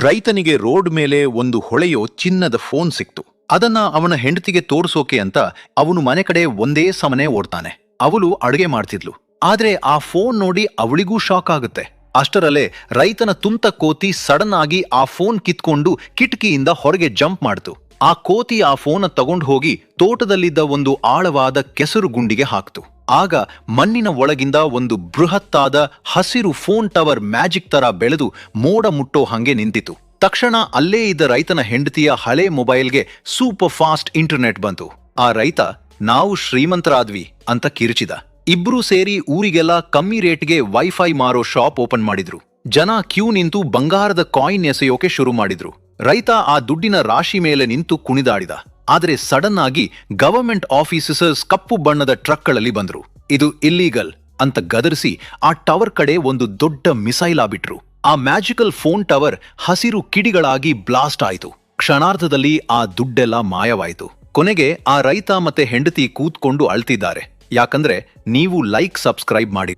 ರೈತನಿಗೆ ರೋಡ್ ಮೇಲೆ ಒಂದು ಹೊಳೆಯೋ ಚಿನ್ನದ ಫೋನ್ ಸಿಕ್ತು. ಅದನ್ನ ಅವನ ಹೆಂಡತಿಗೆ ತೋರಿಸೋಕೆ ಅಂತ ಅವನು ಮನೆ ಕಡೆ ಒಂದೇ ಸಮನೆ ಓಡ್ತಾನೆ. ಅವಳು ಅಡುಗೆ ಮಾಡ್ತಿದ್ಲು. ಆದ್ರೆ ಆ ಫೋನ್ ನೋಡಿ ಅವಳಿಗೂ ಶಾಕ್ ಆಗುತ್ತೆ. ಅಷ್ಟರಲ್ಲೇ ರೈತನ ತುಂಟ ಕೋತಿ ಸಡನ್ ಆಗಿ ಆ ಫೋನ್ ಕಿತ್ಕೊಂಡು ಕಿಟಕಿಯಿಂದ ಹೊರಗೆ ಜಂಪ್ ಮಾಡ್ತು. ಆ ಕೋತಿ ಆ ಫೋನ್ ತಗೊಂಡು ಹೋಗಿ ತೋಟದಲ್ಲಿದ್ದ ಒಂದು ಆಳವಾದ ಕೆಸರು ಗುಂಡಿಗೆ ಹಾಕ್ತು. ಆಗ ಮಣ್ಣಿನ ಒಳಗಿಂದ ಒಂದು ಬೃಹತ್ತಾದ ಹಸಿರು ಫೋನ್ ಟವರ್ ಮ್ಯಾಜಿಕ್ ತರ ಬೆಳೆದು ಮೋಡ ಮುಟ್ಟೋ ಹಂಗೆ ನಿಂತಿತು. ತಕ್ಷಣ ಅಲ್ಲೇ ಇದ್ದ ರೈತನ ಹೆಂಡತಿಯ ಹಳೆ ಮೊಬೈಲ್ಗೆ ಸೂಪರ್ ಫಾಸ್ಟ್ ಇಂಟರ್ನೆಟ್ ಬಂತು. ಆ ರೈತ ನಾವು ಶ್ರೀಮಂತರಾದ್ವಿ ಅಂತ ಕಿರುಚಿದ. ಇಬ್ರು ಸೇರಿ ಊರಿಗೆಲ್ಲ ಕಮ್ಮಿ ರೇಟ್ಗೆ ವೈಫೈ ಮಾರೋ ಶಾಪ್ ಓಪನ್ ಮಾಡಿದ್ರು. ಜನ ಕ್ಯೂ ನಿಂತು ಬಂಗಾರದ ಕಾಯಿನ್ ಎಸೆಯೋಕೆ ಶುರು ಮಾಡಿದ್ರು. ರೈತ ಆ ದುಡ್ಡಿನ ರಾಶಿ ಮೇಲೆ ನಿಂತು ಕುಣಿದಾಡಿದ. ಆದ್ರೆ ಸಡನ್ ಆಗಿ ಗವರ್ಮೆಂಟ್ ಆಫೀಸರ್ಸ್ ಕಪ್ಪು ಬಣ್ಣದ ಟ್ರಕ್ಗಳಲ್ಲಿ ಬಂದ್ರು. ಇದು ಇಲ್ಲೀಗಲ್ ಅಂತ ಗದರಿಸಿ ಆ ಟವರ್ ಕಡೆ ಒಂದು ದೊಡ್ಡ ಮಿಸೈಲ್ ಬಿಟ್ರು. ಆ ಮ್ಯಾಜಿಕಲ್ ಫೋನ್ ಟವರ್ ಹಸಿರು ಕಿಡಿಗಳಾಗಿ ಬ್ಲಾಸ್ಟ್ ಆಯಿತು. ಕ್ಷಣಾರ್ಧದಲ್ಲಿ ಆ ದುಡ್ಡೆಲ್ಲ ಮಾಯವಾಯಿತು. ಕೊನೆಗೆ ಆ ರೈತ ಮತ್ತೆ ಹೆಂಡತಿ ಕೂತ್ಕೊಂಡು ಅಳ್ತಿದ್ದಾರೆ. ಯಾಕಂದ್ರೆ ನೀವು ಲೈಕ್ ಸಬ್ಸ್ಕ್ರೈಬ್ ಮಾಡಿ.